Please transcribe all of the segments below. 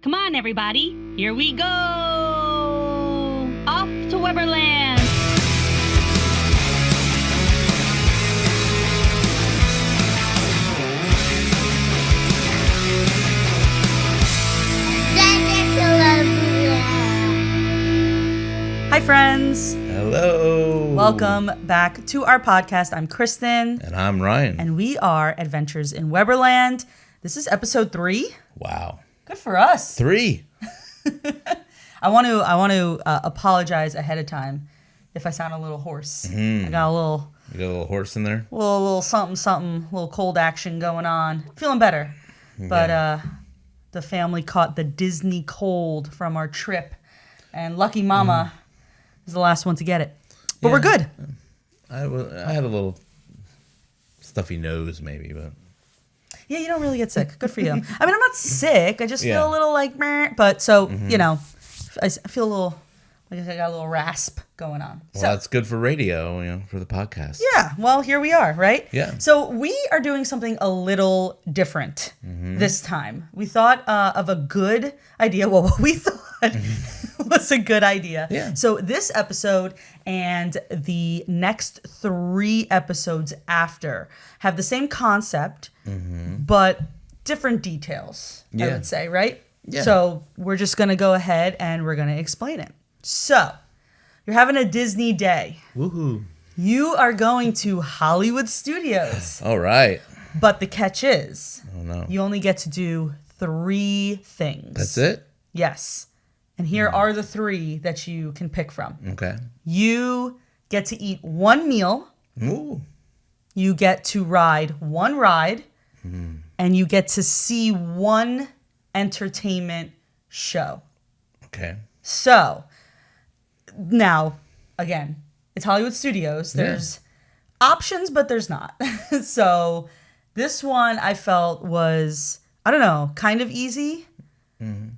Come on, everybody. Here we go. Off to Weberland. Hi, friends. Hello. Welcome back to our podcast. I'm Kristen. And I'm Ryan. And we are Adventures in Weberland. This is episode 3. Wow. Good for us. 3. I want to apologize ahead of time if I sound a little hoarse. I got a little... You got a little horse in there? Little something, little cold action going on. Feeling better. Okay. But the family caught the Disney cold from our trip. And lucky Mama is the last one to get it. But we're good. I had a little stuffy nose maybe, but... Yeah, you don't really get sick. Good for you. I mean, I'm not sick. I just feel a little like, meh. But so, you know, I feel a little, like I got a little rasp going on. Well, So that's good for radio, for the podcast. yeah, well, here we are, right? Yeah. So we are doing something a little different this time. We thought of a good idea. Well, what we thought was a good idea. Yeah. So this episode and the next 3 episodes after have the same concept, but different details, I would say, right? Yeah. So we're just going to go ahead and we're going to explain it. So you're having a Disney day. Woohoo. You are going to Hollywood Studios. All right. But the catch is, Oh, no. you only get to do 3 things. That's it? Yes. And here are the 3 that you can pick from. Okay. You get to eat 1 meal. Ooh. You get to ride 1 ride. And you get to see 1 entertainment show. Okay. So, now, again, it's Hollywood Studios. There's options, but there's not. So, this one I felt was, I don't know, kind of easy.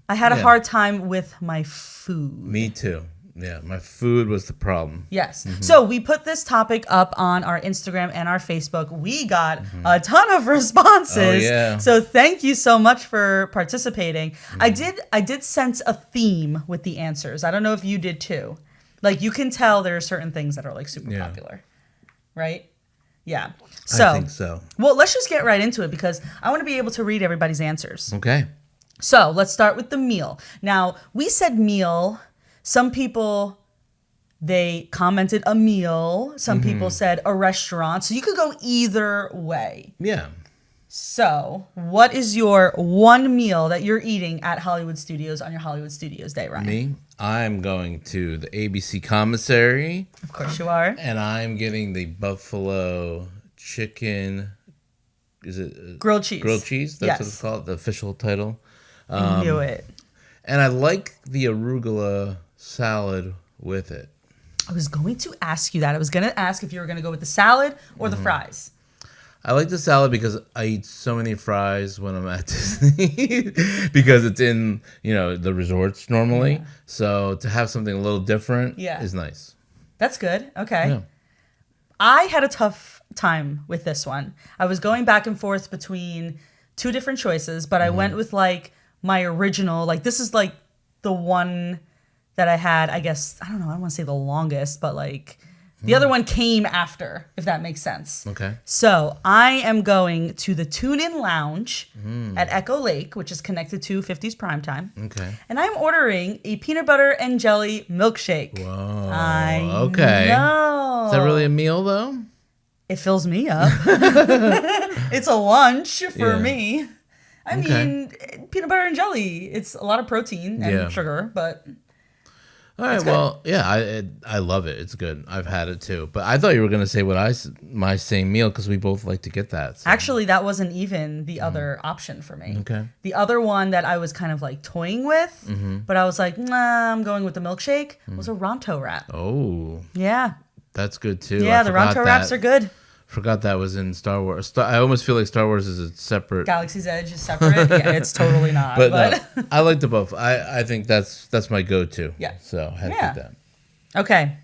I had a hard time with my food. Me too. Yeah, my food was the problem. Yes. So we put this topic up on our Instagram and our Facebook. We got a ton of responses. Oh, yeah. So thank you so much for participating. I did sense a theme with the answers. I don't know if you did too. Like you can tell there are certain things that are like super popular. Right? Yeah. So I think so. Well, let's just get right into it because I want to be able to read everybody's answers. Okay. So let's start with the meal. Now, we said meal. Some people, they commented a meal. Some people said a restaurant. So you could go either way. Yeah. So what is your 1 meal that you're eating at Hollywood Studios on your Hollywood Studios day, Ryan? Me, I'm going to the ABC commissary. Of course you are. And I'm getting the buffalo chicken. Is it Grilled cheese. Grilled cheese. That's Yes. what it's called. The official title. I knew it. And I like the arugula salad with it. I was going to ask you that. I was going to ask if you were going to go with the salad or the fries. I like the salad because I eat so many fries when I'm at Disney because it's in, the resorts normally. Yeah. So to have something a little different is nice. That's good. Okay. Yeah. I had a tough time with this one. I was going back and forth between 2 different choices, but I went with like my original, like this is like the one that I had, I guess, I don't want to say the longest, but like the other one came after, if that makes sense. Okay. So I am going to the Tune-In Lounge at Echo Lake, which is connected to 50s Primetime. Okay. And I'm ordering a peanut butter and jelly milkshake. Whoa. I okay. know. Is that really a meal though? It fills me up. It's a lunch for me. I mean, peanut butter and jelly. It's a lot of protein and sugar, but all right. Well, I love it. It's good. I've had it too. But I thought you were going to say my same meal because we both like to get that. So. Actually, that wasn't even the other option for me. Okay. The other one that I was kind of like toying with, but I was like, nah, I'm going with the milkshake, was a Ronto wrap. Oh. Yeah. That's good too. Yeah, the Ronto wraps are good. Forgot that was in Star Wars. I almost feel like Star Wars is a separate. Galaxy's Edge is separate. Yeah, it's totally not. But no, I like the both. I think that's my go-to. Yeah. So I had to get that. Okay.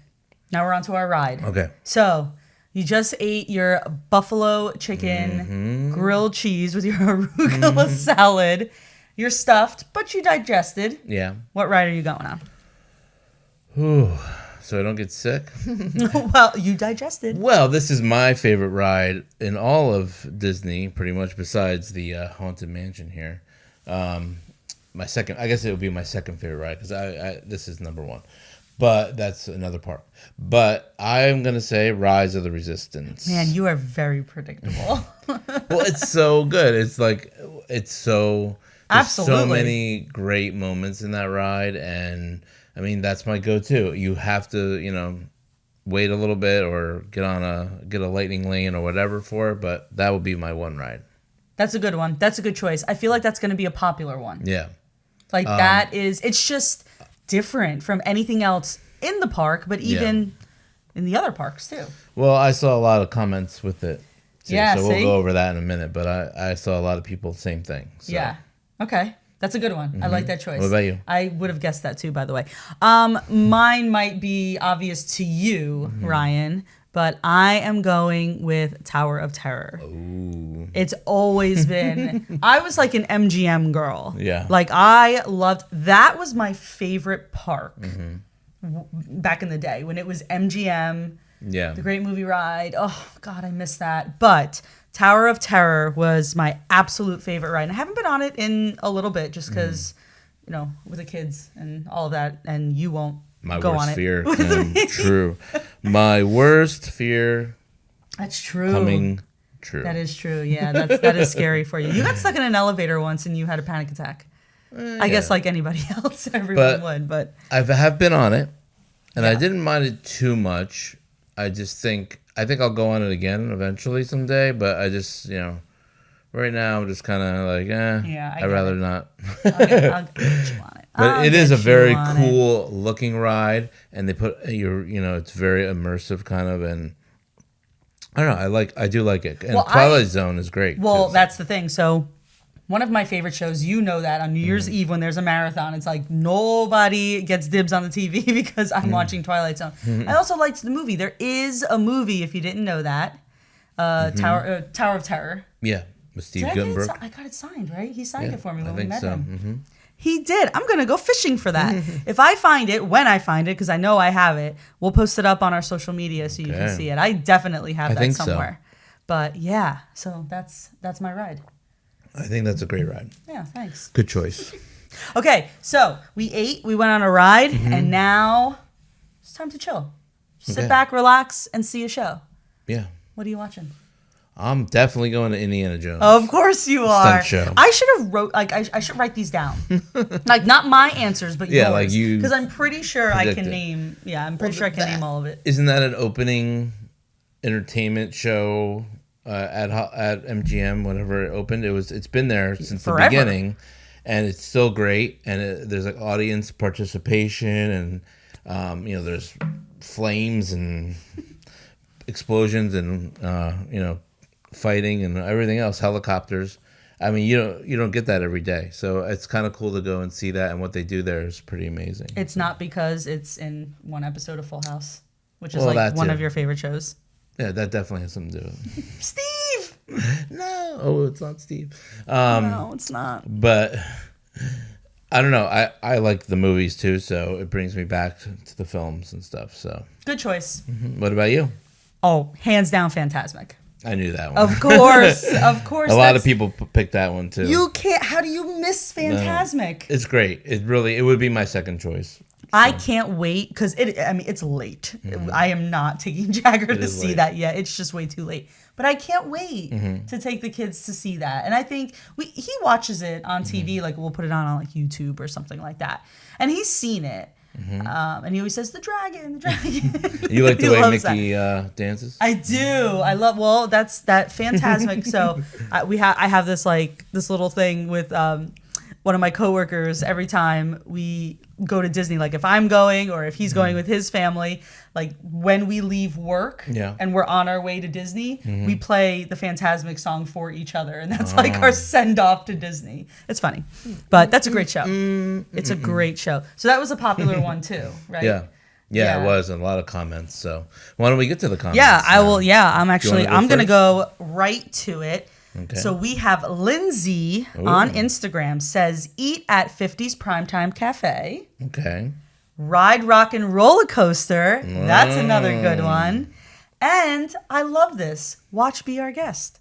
Now we're on to our ride. Okay. So you just ate your buffalo chicken grilled cheese with your arugula salad. You're stuffed, but you digested. Yeah. What ride are you going on? Ooh, so I don't get sick? Well, you digested. Well, this is my favorite ride in all of Disney, pretty much, besides the Haunted Mansion here. My second, I guess it would be my second favorite ride, because this is number one. But that's another park. But I'm going to say Rise of the Resistance. Man, you are very predictable. Well, it's so good. It's like, there's Absolutely. so many great moments in that ride, and I mean, that's my go-to. You have to, wait a little bit or get a lightning lane or whatever for it, but that would be my one ride. That's a good one. That's a good choice. I feel like that's going to be a popular one. Yeah. Like it's just different from anything else in the park, but even in the other parks too. Well, I saw a lot of comments with it too, yeah, so we'll go over that in a minute, but I saw a lot of people, same thing. So. Yeah. Okay. That's a good one. I like that choice. What about you? I would have guessed that too, by the way. Mine might be obvious to you, Ryan, but I am going with Tower of Terror. Ooh. It's always been, I was like an MGM girl. Yeah. Like that was my favorite park back in the day when it was MGM. Yeah. The Great Movie Ride. Oh, God, I miss that. But Tower of Terror was my absolute favorite ride. And I haven't been on it in a little bit just because, with the kids and all of that, and you won't go on it. My worst fear. True. My worst fear. That's true. Coming true. That is true. Yeah, that is scary for you. You got stuck in an elevator once and you had a panic attack. I guess like anybody else, everyone would. But I have been on it, and Yeah. I didn't mind it too much. I think I'll go on it again eventually someday, but I just, right now I'm just kind of like, Yeah, I'd rather not. I'll get you on it. But it is a very cool looking ride, and they put it's very immersive kind of, and I don't know, I do like it. And Twilight Zone is great. Well, too. that's the thing. So one of my favorite shows, that on New Year's Eve when there's a marathon, it's like nobody gets dibs on the TV because I'm watching Twilight Zone. I also liked the movie. There is a movie, if you didn't know that, Tower of Terror. Yeah, with Steve Did I get it Guttenberg. I got it signed, right? He signed it for me when I we think met so. him. He did. I'm going to go fishing for that. If I find it, when I find it, because I know I have it, we'll post it up on our social media so you can see it. I definitely have that somewhere. But yeah, so that's my ride. I think that's a great ride. Yeah, thanks. Good choice. Okay, so we ate, we went on a ride, and now it's time to chill. Sit back, relax, and see a show. Yeah. What are you watching? I'm definitely going to Indiana Jones. Of course you are. Stunt show. I should have I should write these down. Like not my answers, but yours. like you. Because I'm pretty sure I can predicted. name. Yeah, I'm pretty sure I can name all of it. Isn't that an opening entertainment show at MGM? Whenever it opened, it's been there since Forever. the beginning, and it's still great. And there's like audience participation, and there's flames and explosions and fighting and everything else, helicopters. I mean, you don't get that every day, so it's kind of cool to go and see that, and what they do there is pretty amazing. It's not because it's in one episode of Full House, which is Well, like that one too. of your favorite shows. Yeah, that definitely has something to do with it. Steve! No, it's not Steve. No, it's not. But I don't know. I like the movies too, so it brings me back to the films and stuff. So Good choice. what about you? Oh, hands down, Fantasmic. I knew that one. Of course, of course. A lot of people picked that one too. You can't. How do you miss Fantasmic? It's great. It would be my second choice. I can't wait because it's late. I am not taking Jagger to is see late. that yet. It's just way too late. But I can't wait to take the kids to see that. And I think he watches it on TV. Like we'll put it on like YouTube or something like that. And he's seen it. And he always says the dragon. You like the He way loves Mickey dances? I do. I love. Well, that's that Fantasmic. So I have this little thing with one of my coworkers. Every time we go to Disney, like if I'm going or if he's going with his family, like when we leave work and we're on our way to Disney, we play the Fantasmic song for each other, and that's like our send off to Disney. It's funny, but that's a great show. It's a great show. So that was a popular one too, right? Yeah, it was, and a lot of comments. So why don't we get to the comments? Yeah, I will. Yeah, I'm wanna go going to first? go right to it. Okay. So we have Lindsay on Instagram says, eat at 50s Primetime Cafe. Okay. Ride Rock and Roller Coaster. That's another good one. And I love this. Watch Be Our Guest.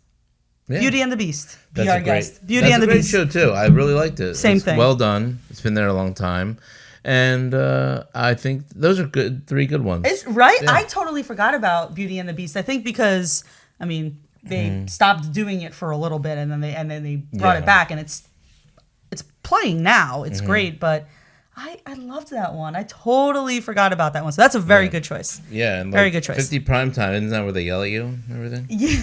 Yeah. Beauty and the Beast. Be That's Our a great, Guest. Beauty that's and the a great Beast. show too. I really liked it. Same it's thing. Well done. It's been there a long time, and I think those are good. 3 good ones. It's right. Yeah. I totally forgot about Beauty and the Beast. I think because they stopped doing it for a little bit, and then they brought it back, and it's playing now. It's great, but I loved that one. I totally forgot about that one. So that's a very good choice. Yeah, and very good choice. 50 Primetime, isn't that where they yell at you and everything? Yeah.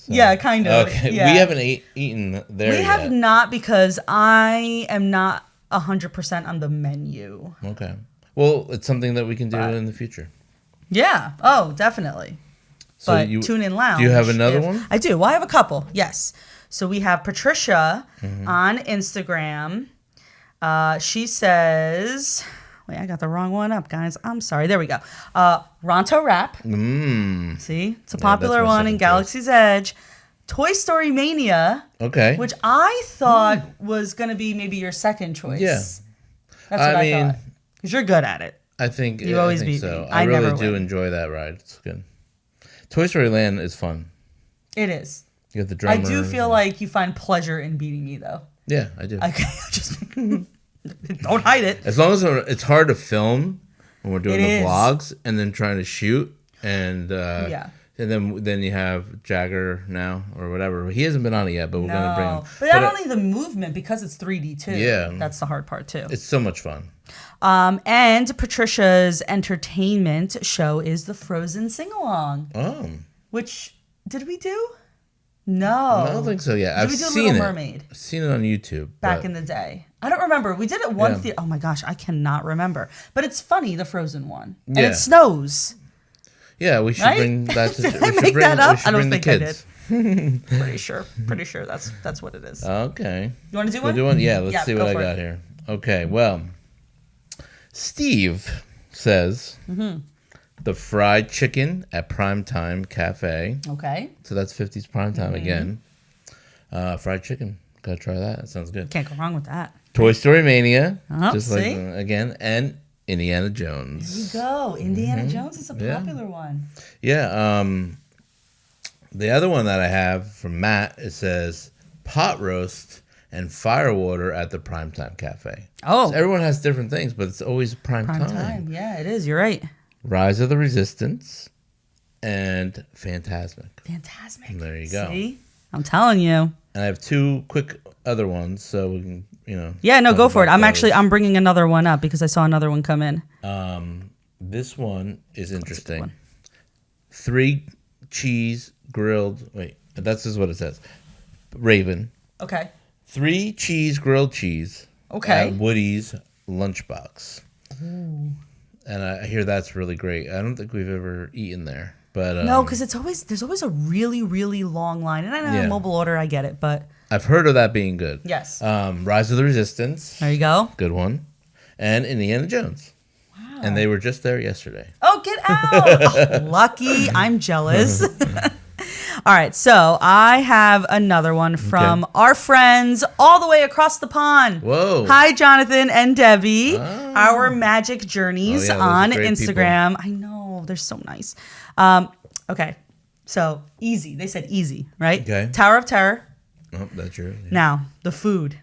Yeah, kind of. Okay, yeah. we haven't eaten there yet. We have not because I am not 100% on the menu. Okay. Well, it's something that we can do in the future. Yeah. Oh, definitely. So But Tune In Lounge. Do you have another one? I do. Well, I have a couple. Yes. So we have Patricia on Instagram. She says, wait, I got the wrong one up, guys. I'm sorry. There we go. Ronto Rap. See? It's a popular one in Galaxy's Edge. Toy Story Mania. Okay. Which I thought was going to be maybe your second choice. Yeah. That's what I thought. Because you're good at it. I think You always I think beat so. me. I I really never do win. enjoy that ride. It's good. Toy Story Land is fun. It is. You got the I drummers. do feel like you find pleasure in beating me, though. Yeah, I do. Okay, just don't hide it. As long as it's hard to film when we're doing It the is. vlogs and then trying to shoot and Yeah. and then you have Jagger now or whatever. He hasn't been on it yet, but we're gonna bring him. But not only the movement, because it's 3D too. Yeah. That's the hard part too. It's so much fun. And Patricia's entertainment show is the Frozen Sing Along, Oh, which did we do? No, I don't think so. Yeah, Did I've we do seen Little it. Mermaid? I've seen it on YouTube Back but- in the day. I don't remember. We did it one Yeah. theater. Oh my gosh, I cannot remember. But it's funny, the Frozen one. And Yeah. it snows. Yeah, we should Right? bring that. To, Did we I should make bring, that up? We should I don't bring the think I kids. Pretty sure that's what it is. Okay. You want to do We'll one? do one? Yeah, let's Yeah, see go what I for got it. here. Okay, well, Steve says the fried chicken at Primetime Cafe. Okay. So that's 50s Primetime again. Fried chicken. Gotta try that. That sounds good. Can't go wrong with that. Toy Story Mania. Oh, just see? like again. And Indiana Jones. There you go. Indiana Jones is a popular one. Yeah. The other one that I have from Matt, it says pot roast and firewater at the Primetime Cafe. Oh. So everyone has different things, but it's always prime Prime time. time. Yeah, it is. You're right. Rise of the Resistance and Phantasmic. Fantastic. There you go. See? I'm telling you. And I have 2 quick other ones, so we can, Yeah, no, talk go for it. about I'm those. bringing another one up because I saw another one come in. This one is interesting. one? 3 cheese grilled. Wait, that's just what it says. Raven. Okay. 3 cheese grilled cheese. Okay. At Woody's lunchbox. And I hear that's really great. I don't think we've ever eaten there, but No, because there's always a really, really long line. And I know Yeah. mobile order, I get it, but I've heard of that being good. yes. Rise of the Resistance. There you go. Good one. And Indiana Jones. Wow. And they were just there yesterday. Oh, get out. Oh, lucky. I'm jealous. All right. So I have another one from our friends all the way across the pond. Whoa. Hi, Jonathan and Debbie. Our Magic Journeys Oh, yeah, those are on great Instagram. I know. They're so nice. Okay. So easy. They said easy, right? Okay. Tower of Terror. Oh, that's yours. Yeah. Now, the food.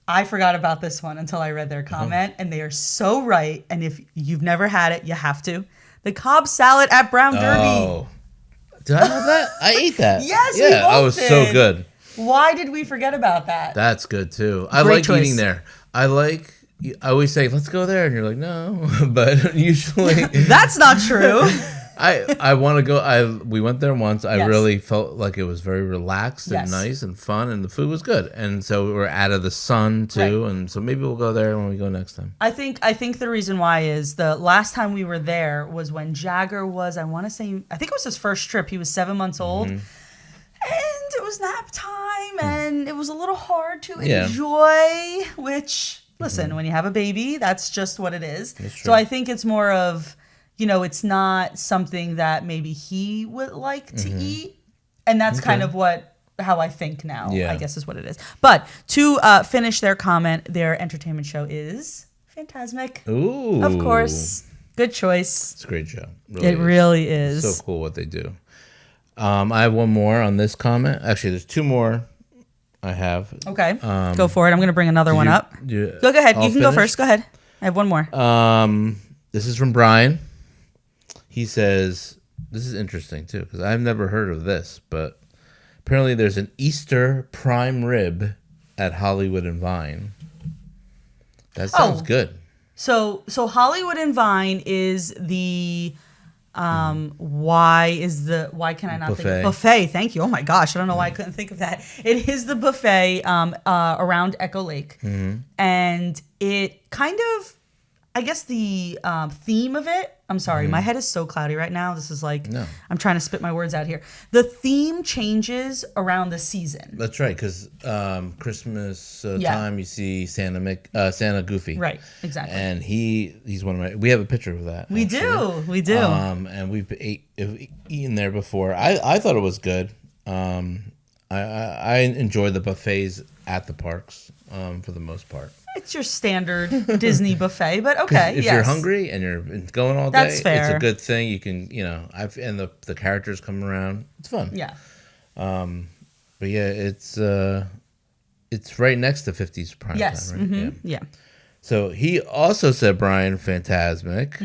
I forgot about this one until I read their comment, and they are so right. And if you've never had it, you have to. The Cobb salad at Brown Derby. Oh. Did I have that? I ate that. Yes, we yeah, both that was so did. good. Why did we forget about that? That's good too. I Great like choice. eating there. I always say, let's go there. And you're like, no. But usually That's not true. I want to go. We went there once. I Yes. really felt like it was very relaxed and Yes. nice and fun, and the food was good. And so we were out of the sun too, and so maybe we'll go there when we go next time. I think the reason why is the last time we were there was when Jagger was, I think it was his first trip. He was 7 months old. And it was nap time, and it was a little hard to Yeah. enjoy, which, listen, when you have a baby, that's just what it is. That's true. So I think it's more of, it's not something that maybe he would like to eat. And that's kind of what how I think now, Yeah. I guess is what it is. But to finish their comment, their entertainment show is Fantasmic. Ooh. Of course. Good choice. It's a great show. It really is. So cool what they do. I have one more on this comment. Actually, there's two more I have. Okay. Go for it. I'm going to bring another one up. Go ahead. You can go first. Go ahead. I have one more. This is from Brian. He says, this is interesting too, because I've never heard of this, but apparently there's an Easter prime rib at Hollywood and Vine. That sounds good. So Hollywood and Vine is the why can I not buffet. think of buffet? Thank you. Oh my gosh, I don't know why I couldn't think of that. It is the buffet around Echo Lake, and it kind of, I guess the theme of it. I'm sorry, my head is so cloudy right now. This is like I'm trying to spit my words out here. The theme changes around the season. That's right, because Christmas time you see Santa Goofy. Right, exactly. And he's one of my. We have a picture of that. We do. And we've eaten there before. I thought it was good. I enjoy the buffets at the parks for the most part. It's your standard Disney buffet, but okay. If you're hungry and you're going all day, that's fair. It's a good thing. You can, and the characters come around. It's fun. Yeah. But yeah, it's right next to 50s prime time, right? Mm-hmm. Yeah. So he also said Brian Fantasmic.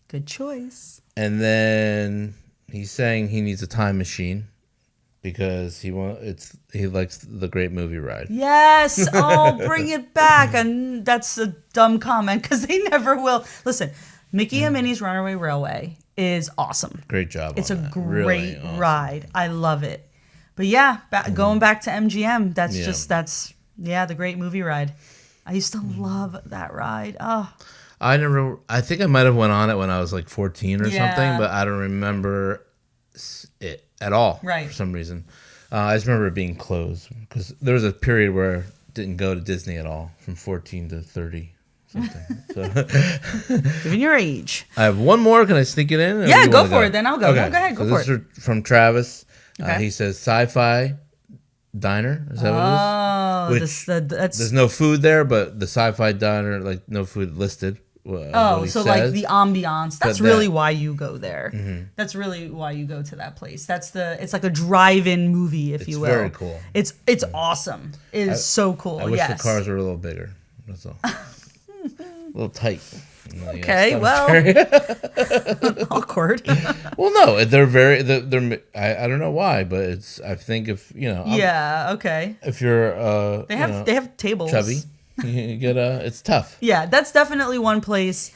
Good choice. And then he's saying he needs a time machine because he likes the Great Movie Ride. Yes. Oh, bring it back. And that's a dumb comment because they never will. Listen, Mickey and Minnie's Runaway Railway is awesome. Great job. It's on a that. great Really awesome. ride. I love it. But yeah, going back to MGM, that's the Great Movie Ride. I used to love that ride. Oh. I think I might have went on it when I was like 14 or something, but I don't remember it at all. Right. For some reason. I just remember it being closed because there was a period where I didn't go to Disney at all from 14 to 30 something. So. Given your age. I have one more. Can I sneak it in? Yeah, go for it. Then I'll go. Okay. No, go ahead. Go for it. This is from Travis. Okay. He says Sci-Fi Diner. Is that what it is? There's no food there, but the Sci-Fi Diner, like no food listed. So says. Like the ambiance. That's really why you go there. Mm-hmm. That's really why you go to that place. It's like a drive-in movie, if you will. It's very cool. It's awesome. It is so cool. I wish the cars were a little bigger. That's all. A little tight. Okay, well, awkward. Well, no, they're very. They're. I don't know why, but it's. I think if okay. If you're they have tables. Chubby. You get it's tough. Yeah, that's definitely one place.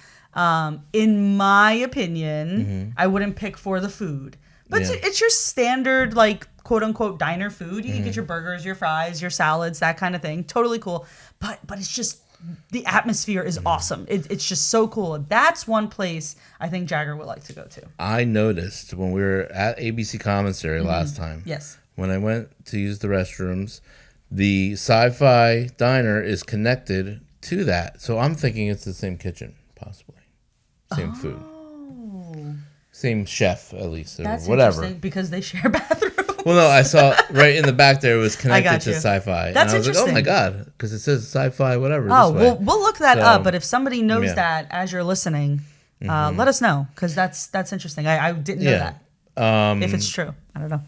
In my opinion, I wouldn't pick for the food, but it's your standard like quote unquote diner food. You can get your burgers, your fries, your salads, that kind of thing. Totally cool. But it's just the atmosphere is awesome. It's just so cool. That's one place I think Jagger would like to go to. I noticed when we were at ABC Commissary last time. Yes. When I went to use the restrooms. The Sci-Fi Diner is connected to that. So I'm thinking it's the same kitchen, possibly. Same food. Same chef, at least, or That's whatever. Interesting because they share bathrooms. Well, no, I saw right in the back there it was connected to Sci-Fi. That's and I was interesting. like, oh my God, because it says Sci-Fi, whatever. Oh, this way. we'll look that up. But if somebody knows that as you're listening, let us know because that's interesting. I didn't know that. If it's true, I don't know.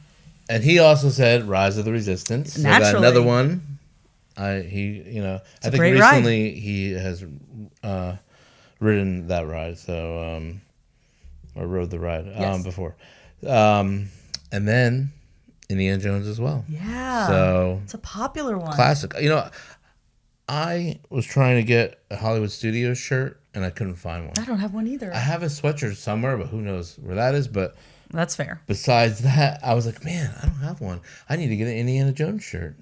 And he also said Rise of the Resistance. So Naturally. got another one. I think recently he has ridden that ride. So or rode the ride before. And then Indiana Jones as well. Yeah. So it's a popular one. Classic. I was trying to get a Hollywood Studios shirt and I couldn't find one. I don't have one either. I have a sweatshirt somewhere, but who knows where that is. But that's fair. Besides that, I was like, man, I don't have one. I need to get an Indiana Jones shirt.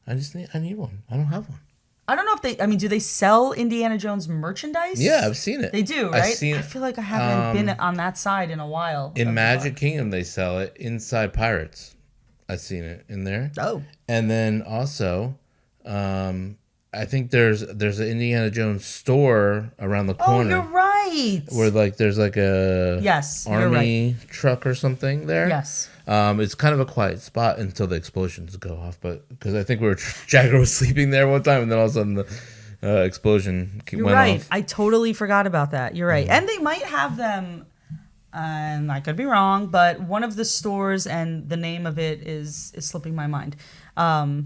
I need one. I don't have one. I don't know if do they sell Indiana Jones merchandise? Yeah, I've seen it. They do, right? I feel like I haven't been on that side in a while. In Magic Kingdom, they sell it inside Pirates. I've seen it in there. Oh. And then also, I I think there's an Indiana Jones store around the corner. Oh, you're right. Where like there's like a army truck or something there. Yes. It's kind of a quiet spot until the explosions go off, but because I think Jagger was sleeping there one time, and then all of a sudden the explosion went off. You're right. I totally forgot about that. You're right, and they might have them. And I could be wrong, but one of the stores and the name of it is slipping my mind. I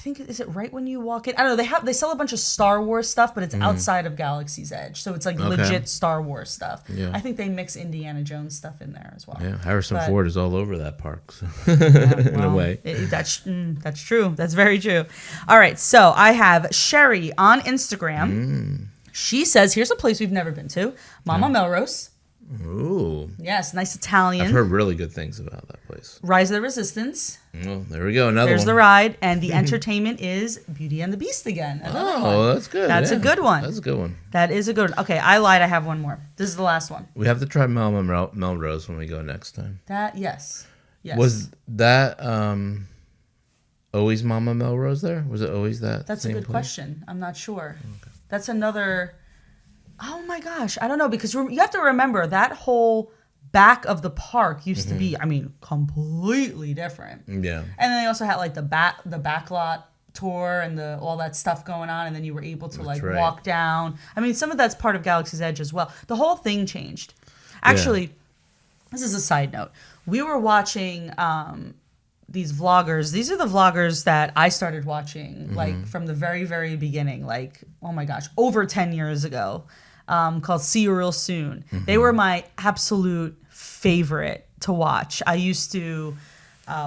think, is it right when you walk in? I don't know. They sell a bunch of Star Wars stuff, but it's outside of Galaxy's Edge, so it's like legit Star Wars stuff. Yeah. I think they mix Indiana Jones stuff in there as well. Yeah, Harrison Ford is all over that park, so in a way. That's true. That's very true. All right, so I have Sherry on Instagram. She says, here's a place we've never been to, Mama Melrose. Ooh. Yes, nice Italian. I've heard really good things about that place. Rise of the Resistance. Oh, there we go. Another There's one. the ride. And the entertainment is Beauty and the Beast again. That's good. That's a good one. That's a good one. That is a good one. Okay, I lied. I have one more. This is the last one. We have to try Mama Melrose when we go next time. Yes. Was that always Mama Melrose there? Was it always that? That's a good question. I'm not sure. Okay. That's another... Oh my gosh, I don't know, because you have to remember that whole back of the park used to be, completely different. Yeah. And then they also had like the backlot tour and all that stuff going on, and then you were able to walk down. Some of that's part of Galaxy's Edge as well. The whole thing changed. Actually, this is a side note. We were watching these vloggers. These are the vloggers that I started watching like from the very, very beginning, like, oh my gosh, over 10 years ago. Called See You Real Soon. They were my absolute favorite to watch. I used to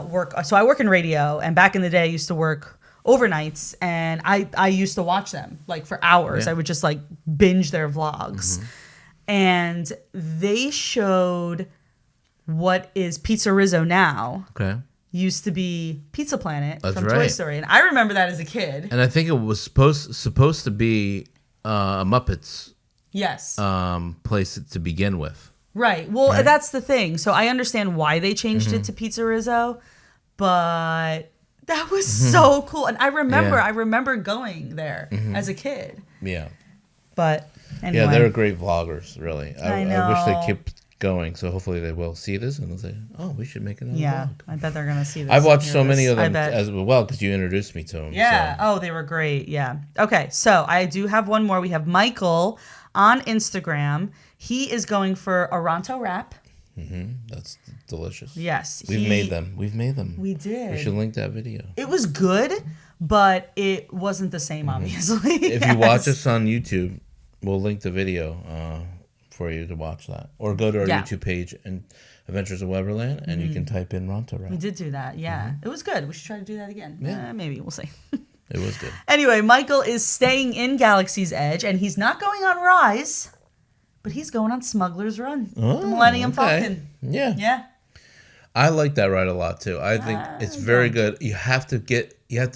work, so I work in radio, and back in the day I used to work overnights, and I used to watch them like for hours. I would just like binge their vlogs. And they showed what is Pizza Rizzo now. Okay. Used to be Pizza Planet from Toy Story. And I remember that as a kid. And I think it was supposed to be a Muppets place to begin with. Right. Well, that's the thing. So I understand why they changed it to Pizza Rizzo, but that was so cool. And I remember going there as a kid. Yeah. But anyway. Yeah, they're great vloggers, really. I know. I wish they kept going, so hopefully they will see this and they'll say, oh, we should make another vlog. I bet they're going to see this. I've watched so many of them as well because you introduced me to them. Yeah. So. Oh, they were great. Yeah. Okay, so I do have one more. We have Michael on Instagram. He is going for Oronto wrap. That's delicious. Yes. We've made them. We did. We should link that video. It was good, but it wasn't the same, obviously. If you watch us on YouTube, we'll link the video for you to watch that. Or go to our YouTube page and Adventures in Weberland, and you can type in Ronto wrap. We did do that, It was good. We should try to do that again. Yeah. Maybe. We'll see. It was good. Anyway, Michael is staying in Galaxy's Edge, and he's not going on Rise, but he's going on Smuggler's Run. The Millennium Falcon. Yeah. Yeah. I like that ride a lot, too. I think it's very good. You have to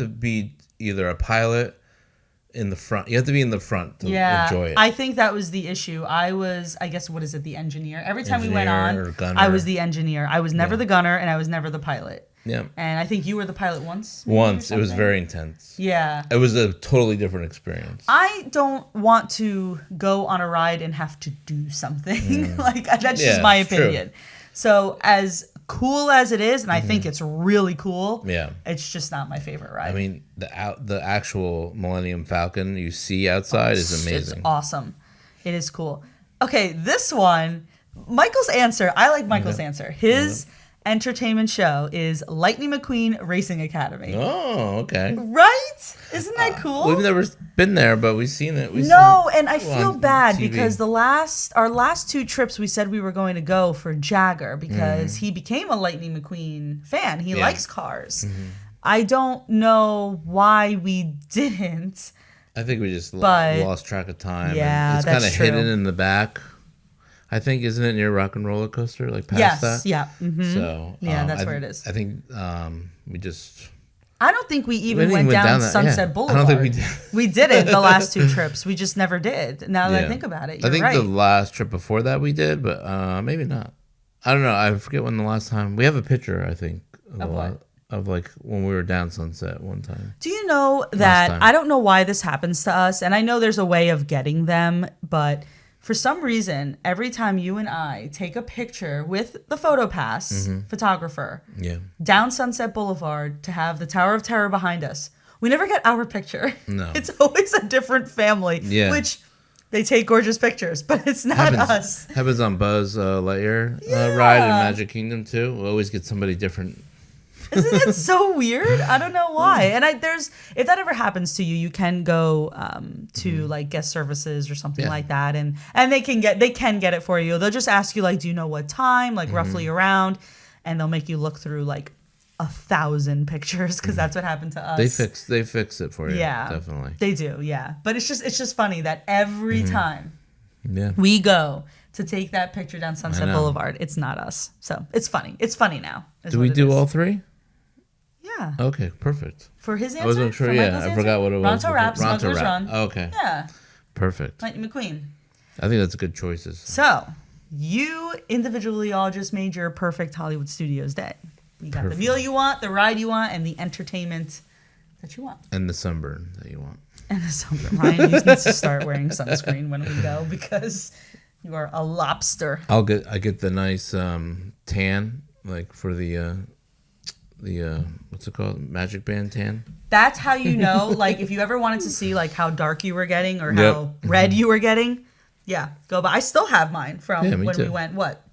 be either a pilot in the front. You have to be in the front to enjoy it. I think that was the issue. I was, the engineer. Every time we went on, I was the engineer. I was never the gunner, and I was never the pilot. Yeah. And I think you were the pilot once. Once. It was very intense. Yeah. It was a totally different experience. I don't want to go on a ride and have to do something. That's just my opinion. True. So as cool as it is, and I think it's really cool, it's just not my favorite ride. The actual Millennium Falcon you see outside is amazing. It's awesome. It is cool. Okay, this one, Michael's answer. I like Michael's answer. His entertainment show is Lightning McQueen Racing Academy. Oh, okay. Right? Isn't that cool? We've never been there, but we've seen it. And I feel bad because our last two trips we said we were going to go for Jagger because he became a Lightning McQueen fan. He likes cars. I don't know why we didn't. I think we just lost track of time. Yeah, it's kind of hidden in the back. I think, isn't it near Rock and Roller Coaster, past that? Yeah. Mm-hmm. So that's where it is. I think we just. I don't think we even went down Sunset Boulevard. I don't think we did. We didn't the last two trips. We just never did. Now that I think about it, you're right. I think the last trip before that we did, but maybe not. I don't know. I forget when the last time. We have a picture, I think, of like when we were down Sunset one time. Do you know that I don't know why this happens to us, and I know there's a way of getting them, but for some reason, every time you and I take a picture with the PhotoPass photographer down Sunset Boulevard to have the Tower of Terror behind us, we never get our picture. No. It's always a different family, which they take gorgeous pictures, but it's not us. Happens on Buzz Lightyear ride in Magic Kingdom too. We always get somebody different. Isn't it so weird? I don't know why. And if that ever happens to you, you can go to like guest services or something like that, and they can get it for you. They'll just ask you like, do you know what time, like roughly around, and they'll make you look through like 1,000 pictures because that's what happened to us. They fix it for you. Yeah, definitely. They do. Yeah, but it's just funny that every time we go to take that picture down Sunset Boulevard, it's not us. So it's funny. It's funny now. Do we do all three? Yeah. Okay, perfect. For his answer? I wasn't sure. I forgot what it was. Ronto Rap, Smuggler's Run. Okay. Yeah. Perfect. Lightning McQueen. I think that's good choices. So, you individually all just made your perfect Hollywood Studios day. You got the meal you want, the ride you want, and the entertainment that you want. And the sunburn that you want. And the sunburn. Ryan needs to start wearing sunscreen when we go because you are a lobster. I get the nice tan, like for the what's it called? Magic Band tan. That's how you know, like if you ever wanted to see like how dark you were getting or how red you were getting, go. But I still have mine from when we went. What?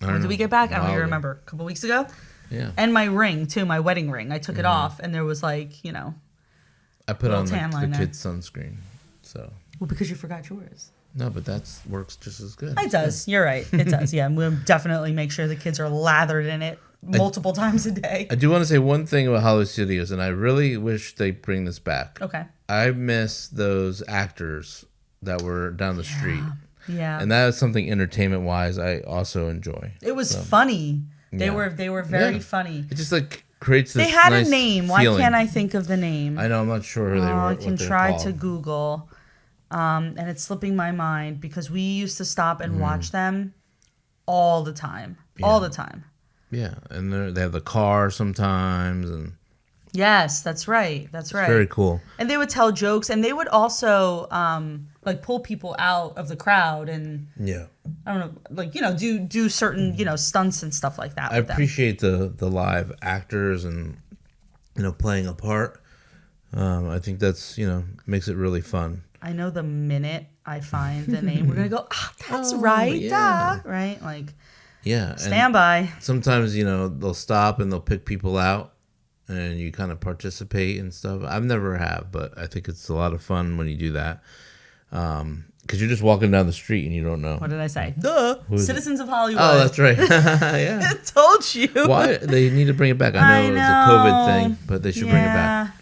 When did we get back? I don't even remember. A couple weeks ago. Yeah. And my ring too, my wedding ring. I took it off, and there was like I put on the kids' sunscreen. So. Well, because you forgot yours. No, but that works just as good. It does. You're right. It does. Yeah, we'll definitely make sure the kids are lathered in it multiple times a day. I do want to say one thing about Hollywood Studios, and I really wish they bring this back. Okay. I miss those actors that were down the street. Yeah. And that is something entertainment-wise I also enjoy. It was funny. They were very funny. It just like creates this They had nice a name. Why can't I think of the name? I know, I'm not sure who they were. I can try to Google. And it's slipping my mind because we used to stop and watch them all the time. Yeah. All the time. Yeah, and they have the car sometimes, and yes, that's right. That's right. Very cool. And they would tell jokes, and they would also like pull people out of the crowd, and I don't know, like do certain stunts and stuff like that. I appreciate the live actors and playing a part. I think that's makes it really fun. I know the minute I find the name, we're gonna go. That's right, right, like. Yeah. Stand by. Sometimes, they'll stop and they'll pick people out and you kind of participate and stuff. I've never have, but I think it's a lot of fun when you do that. Because you're just walking down the street and you don't know. What did I say? Duh. Citizens of Hollywood. Oh, that's right. Yeah. I told you. Why? They need to bring it back. I know it's a COVID thing, but they should bring it back.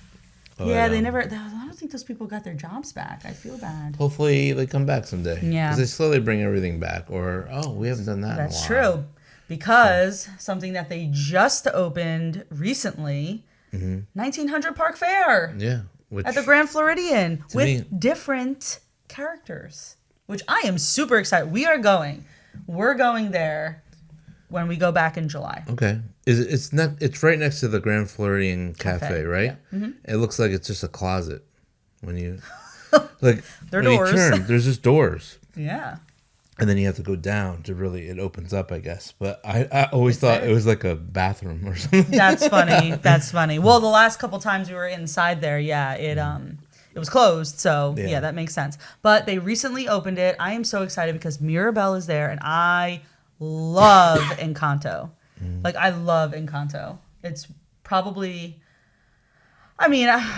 They never... I don't think those people got their jobs back. I feel bad. Hopefully they come back someday. Yeah. Because they slowly bring everything back. Or, we haven't done that in a while. That's true. Because something that they just opened recently, 1900 Park Fair. Yeah. At the Grand Floridian with different characters, which I am super excited. We're going there when we go back in July. Okay. It's right next to the Grand Floridian Cafe, right? Yeah. Mm-hmm. It looks like it's just a closet when you like when doors. You turn, there's just doors. Yeah. And then you have to go down to it opens up, I guess. But I always thought it was like a bathroom or something. That's funny. That's funny. Well, the last couple times we were inside there, it was closed, so that makes sense. But they recently opened it. I am so excited because Mirabelle is there, and I love Encanto. Like, I love Encanto. It's probably, I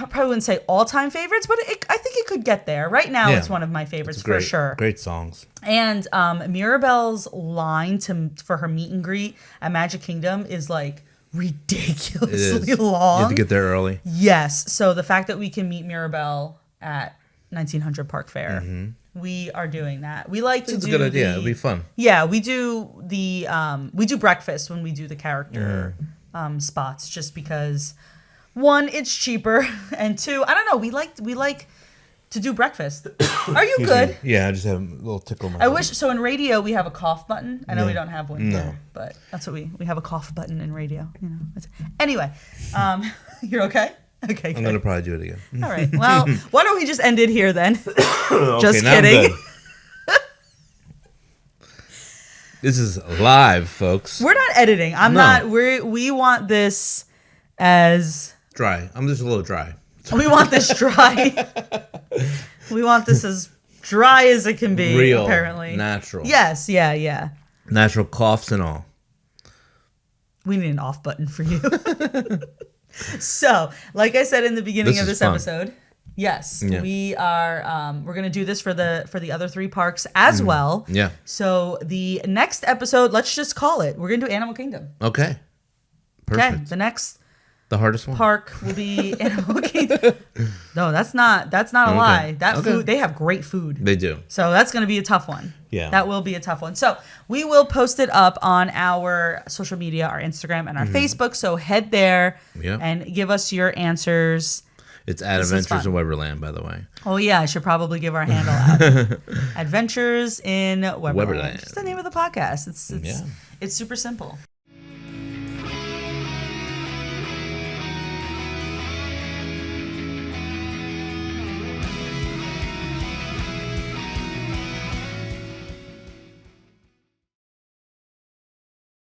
probably wouldn't say all-time favorites, but I think it could get there. Right now, it's one of my favorites for sure. Great songs. And Mirabelle's line for her meet and greet at Magic Kingdom is like ridiculously long. You have to get there early. Yes. So the fact that we can meet Mirabelle at 1900 Park Fair, we are doing that. We like to do. It's a good idea. It'll be fun. Yeah, we do we do breakfast when we do the character spots, just because one, it's cheaper, and two, I don't know, we like to do breakfast. Are you good? Yeah, I just have a little tickle in my I throat. wish so. In radio, we have a cough button. I know we don't have one No. here, but that's what we have a cough button in radio. You know. Anyway, you're okay. Okay, I'm good. gonna probably do it again. All right. Well, why don't we just end it here then? Just now I'm kidding. good. This is live, folks. We're not editing. I'm No. not. We want this as Dry. I'm just a little dry. we want this dry. We want this as dry as it can be. Real. Apparently. Natural. Yes. Yeah. Natural coughs and all. We need an off button for you. So, like I said in the beginning This of is this fun. episode, yes, Yeah. we are. We're gonna do this for the other 3 parks as well. Yeah. So the next episode, let's just call it. We're gonna do Animal Kingdom. Okay. Perfect. Okay. The next The hardest one. park will be Animal Kingdom. No, that's not a lie. That Okay. food, they have great food. They do. So that's going to be a tough one. Yeah. That will be a tough one. So we will post it up on our social media, our Instagram and our Facebook. So head there Yeah. and give us your answers. It's at This is Adventures in fun. Weberland, by the way. Oh yeah, I should probably give our handle out. Adventures in Weberland. Weberland. Just the name of the podcast. Yeah. It's super simple.